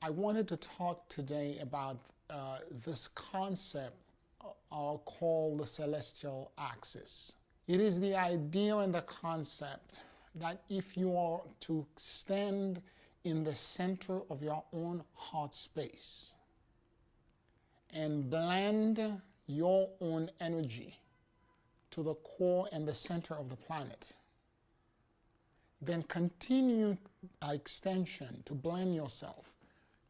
I wanted to talk today about this concept called the celestial axis. It is the idea and the concept that if you are to stand in the center of your own heart space and blend your own energy to the core and the center of the planet, then continue by extension to blend yourself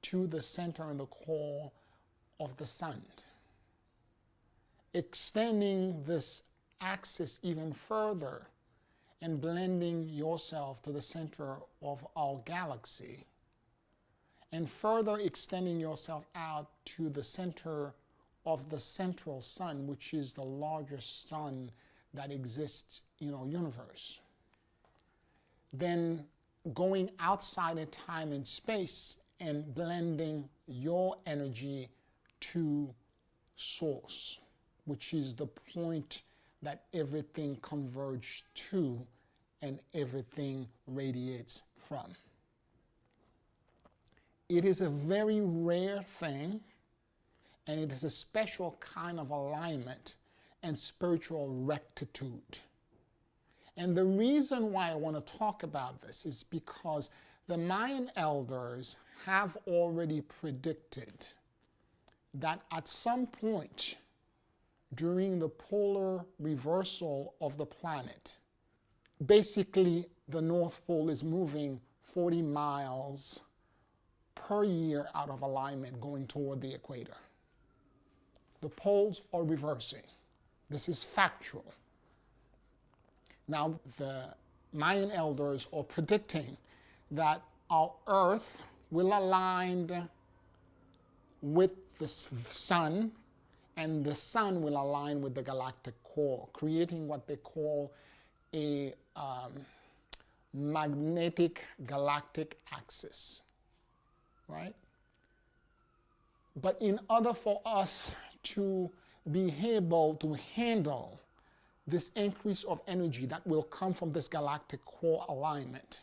to the center and the core of the sun, extending this axis even further and blending yourself to the center of our galaxy, and further extending yourself out to the center of the central sun, which is the largest sun that exists in our universe. Then going outside of time and space and blending your energy to source, which is the point that everything converges to and everything radiates from. It is a very rare thing, and it is a special kind of alignment and spiritual rectitude. And the reason why I want to talk about this is because the Mayan elders have already predicted that at some point during the polar reversal of the planet, basically the North Pole is moving 40 miles per year out of alignment going toward the equator. The poles are reversing. This is factual. Now, the Mayan elders are predicting that our Earth will align with the sun, and the sun will align with the galactic core, creating what they call a magnetic galactic axis, right? But in order for us to be able to handle this increase of energy that will come from this galactic core alignment,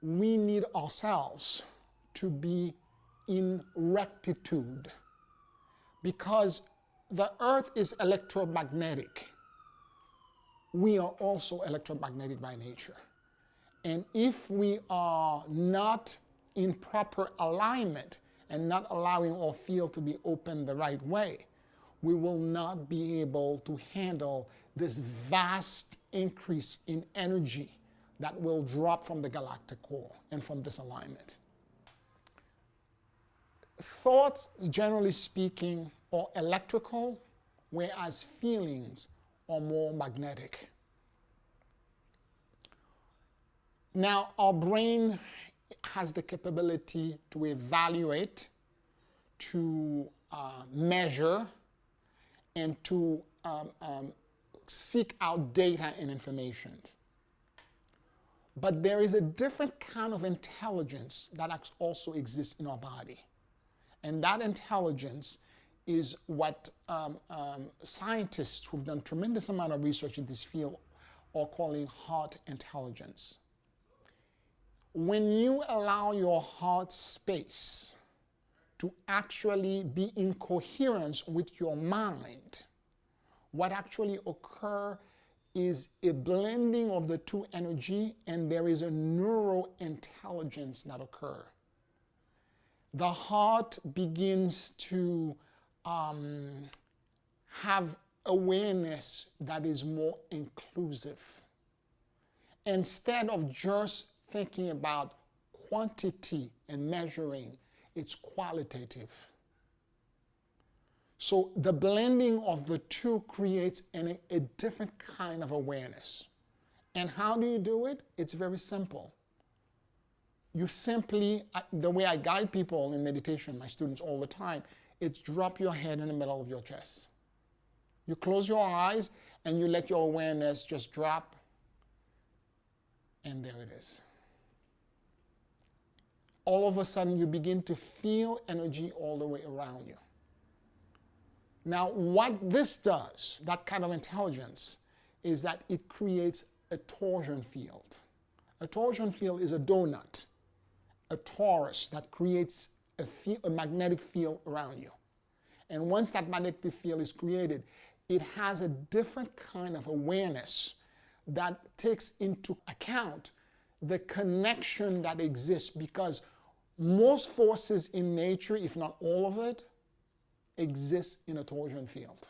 we need ourselves to be in rectitude, because the Earth is electromagnetic. We are also electromagnetic by nature. And if we are not in proper alignment and not allowing our field to be open the right way, we will not be able to handle this vast increase in energy that will drop from the galactic core and from this alignment. Thoughts, generally speaking, are electrical, whereas feelings are more magnetic. Now, our brain has the capability to evaluate, to measure, and to seek out data and information. But there is a different kind of intelligence that also exists in our body. And that intelligence is what scientists who've done tremendous amount of research in this field are calling heart intelligence. When you allow your heart space to actually be in coherence with your mind, what actually occurs is a blending of the two energy, and there is a neurointelligence that occurs. The heart begins to have awareness that is more inclusive. Instead of just thinking about quantity and measuring, it's qualitative. So the blending of the two creates a different kind of awareness. And how do you do it? It's very simple. You simply, the way I guide people in meditation, my students all the time, it's drop your head in the middle of your chest. You close your eyes and you let your awareness just drop, and there it is. All of a sudden you begin to feel energy all the way around you. Now, what this does, that kind of intelligence, is that it creates a torsion field. A torsion field is a donut. a torus that creates a magnetic field around you. And once that magnetic field is created, it has a different kind of awareness that takes into account the connection that exists, because most forces in nature, if not all of it, exists in a torsion field.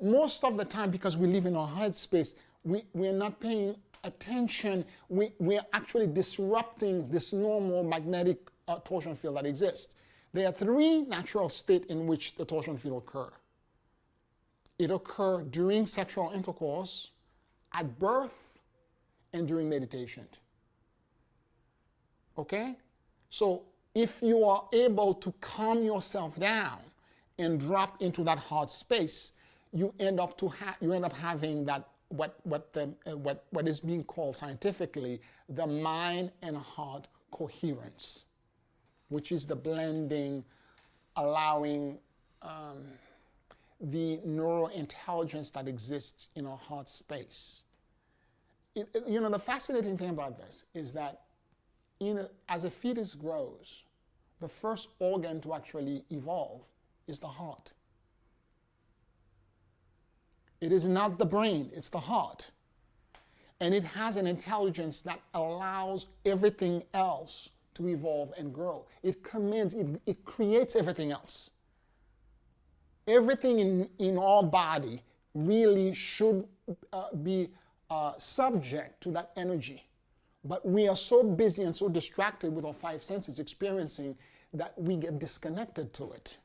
Most of the time, because we live in our head space, we're not paying attention. We're actually disrupting this normal magnetic torsion field that exists. There are three natural states in which the torsion field occurs. It occurs during sexual intercourse, at birth, and during meditation. Okay? So if you are able to calm yourself down and drop into that heart space, you end up having that what is being called scientifically the mind and heart coherence, which is the blending, allowing the neurointelligence that exists in our heart space. The fascinating thing about this is that as a fetus grows, the first organ to actually evolve is the heart. It is not the brain, it's the heart. And it has an intelligence that allows everything else to evolve and grow. It creates everything else. Everything in our body really should be subject to that energy. But we are so busy and so distracted with our five senses experiencing that we get disconnected to it.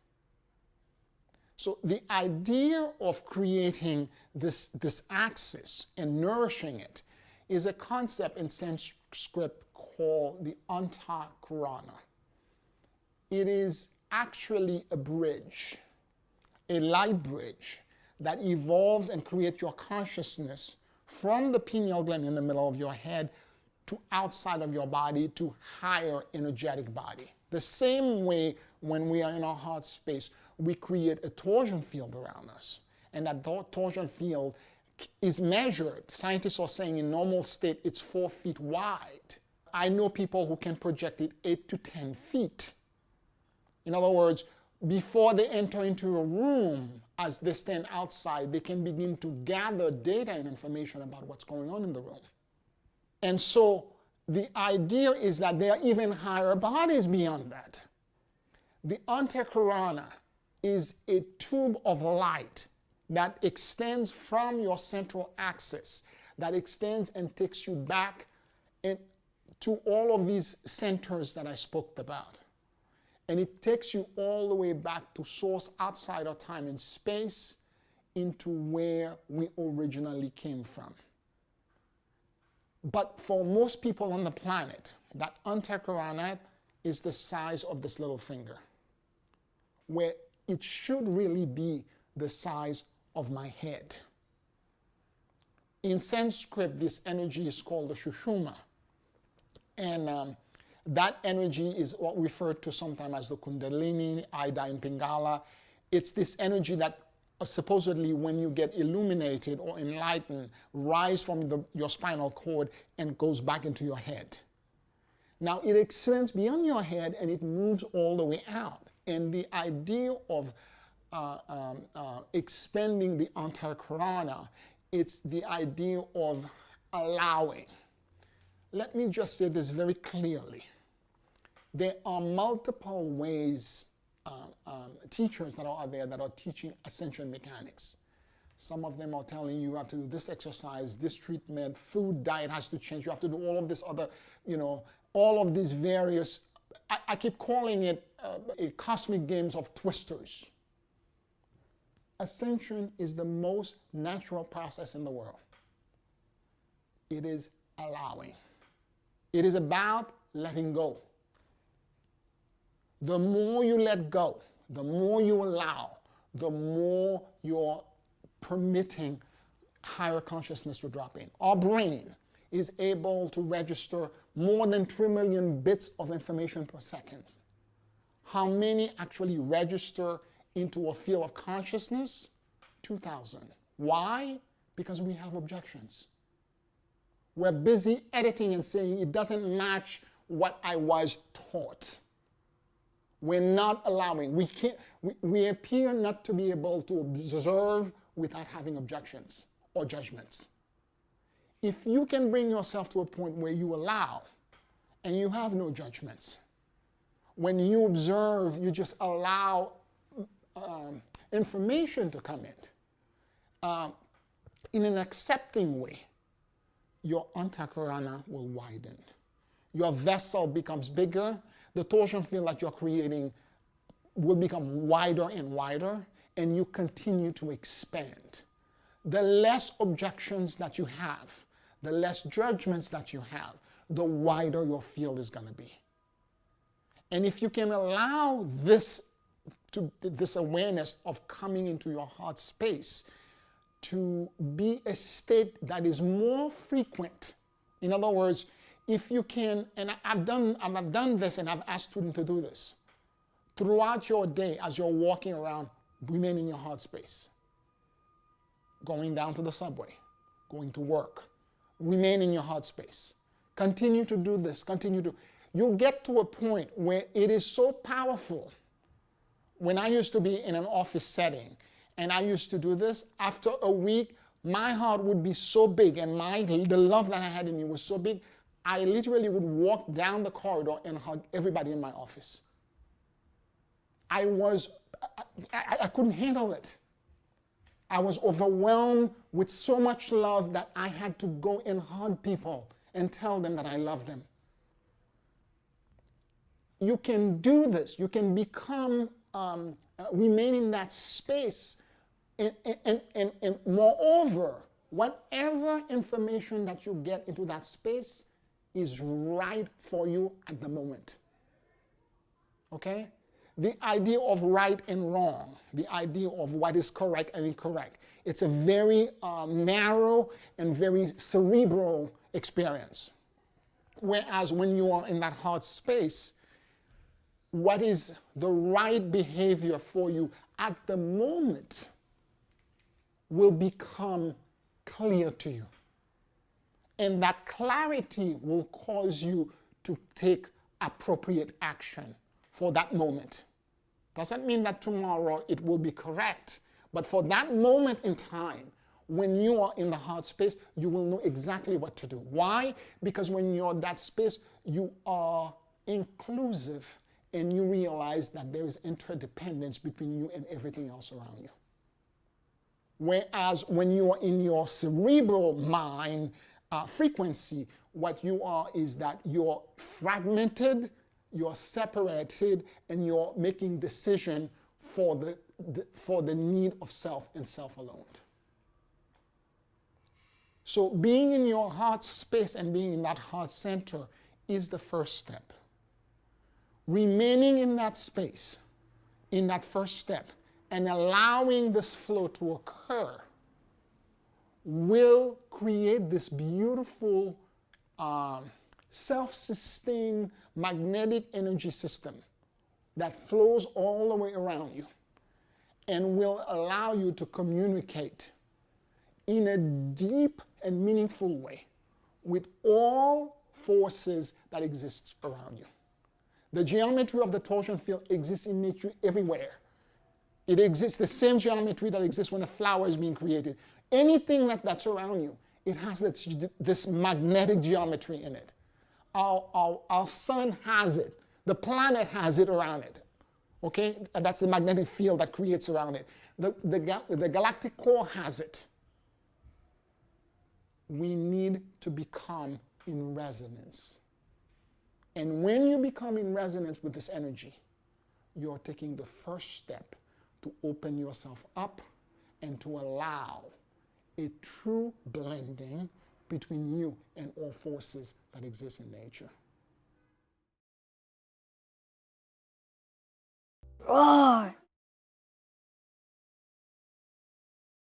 So the idea of creating this axis and nourishing it is a concept in Sanskrit called the antakarana. It is actually a bridge, a light bridge that evolves and creates your consciousness from the pineal gland in the middle of your head to outside of your body to higher energetic body. The same way when we are in our heart space, we create a torsion field around us. And that torsion field is measured. Scientists are saying in normal state, it's 4 feet wide. I know people who can project it 8 to 10 feet. In other words, before they enter into a room, as they stand outside, they can begin to gather data and information about what's going on in the room. And so the idea is that there are even higher bodies beyond that. The antakarana is a tube of light that extends from your central axis, that extends and takes you back to all of these centers that I spoke about. And it takes you all the way back to source outside of time and space into where we originally came from. But for most people on the planet, that antakarana is the size of this little finger, where it should really be the size of my head. In Sanskrit, this energy is called the Sushumna. And that energy is what we refer to sometimes as the Kundalini, Ida, and Pingala. It's this energy that supposedly when you get illuminated or enlightened, rise from your spinal cord and goes back into your head. Now it extends beyond your head and it moves all the way out. And the idea of expanding the antakarana, it's the idea of allowing. Let me just say this very clearly. There are multiple ways, teachers that are out there that are teaching ascension mechanics. Some of them are telling you have to do this exercise, this treatment, food, diet has to change. You have to do all of this other, all of these various, I keep calling it a cosmic games of twisters. Ascension is the most natural process in the world. It is allowing. It is about letting go. The more you let go, the more you allow, the more you're permitting higher consciousness to drop in. Our brain is able to register more than 3 million bits of information per second. How many actually register into a field of consciousness? 2,000. Why? Because we have objections. We're busy editing and saying it doesn't match what I was taught. We're not allowing, we appear not to be able to observe without having objections or judgments. If you can bring yourself to a point where you allow and you have no judgments, when you observe, you just allow information to come in an accepting way, your antakarana will widen. Your vessel becomes bigger. The torsion field that you're creating will become wider and wider, and you continue to expand. The less objections that you have, the less judgments that you have, the wider your field is going to be. And if you can allow this awareness of coming into your heart space to be a state that is more frequent. In other words, if you can, and I've done this and I've asked students to do this, throughout your day as you're walking around, remain in your heart space. Going down to the subway, going to work, remain in your heart space. Continue to do this, you'll get to a point where it is so powerful. When I used to be in an office setting and I used to do this, after a week, my heart would be so big and the love that I had in me was so big, I literally would walk down the corridor and hug everybody in my office. I couldn't handle it. I was overwhelmed with so much love that I had to go and hug people and tell them that I love them. You can do this. You can become, remain in that space. And moreover, whatever information that you get into that space is right for you at the moment. Okay? The idea of right and wrong, the idea of what is correct and incorrect, it's a very narrow and very cerebral experience. Whereas when you are in that heart space, what is the right behavior for you at the moment will become clear to you. And that clarity will cause you to take appropriate action for that moment. Doesn't mean that tomorrow it will be correct, but for that moment in time, when you are in the heart space, you will know exactly what to do. Why? Because when you're in that space, you are inclusive and you realize that there is interdependence between you and everything else around you. Whereas when you are in your cerebral mind frequency, what you are is that you're fragmented, you're separated, and you're making decision for the need of self and self alone. So being in your heart space and being in that heart center is the first step. Remaining in that space, in that first step, and allowing this flow to occur will create this beautiful self-sustained magnetic energy system that flows all the way around you and will allow you to communicate in a deep and meaningful way with all forces that exist around you. The geometry of the torsion field exists in nature everywhere. It exists, the same geometry that exists when a flower is being created. Anything that's around you, it has this magnetic geometry in it. Our sun has it. The planet has it around it. Okay? And that's the magnetic field that creates around it. The galactic core has it. We need to become in resonance. And when you become in resonance with this energy, you're taking the first step to open yourself up and to allow a true blending between you and all forces that exist in nature. Roar!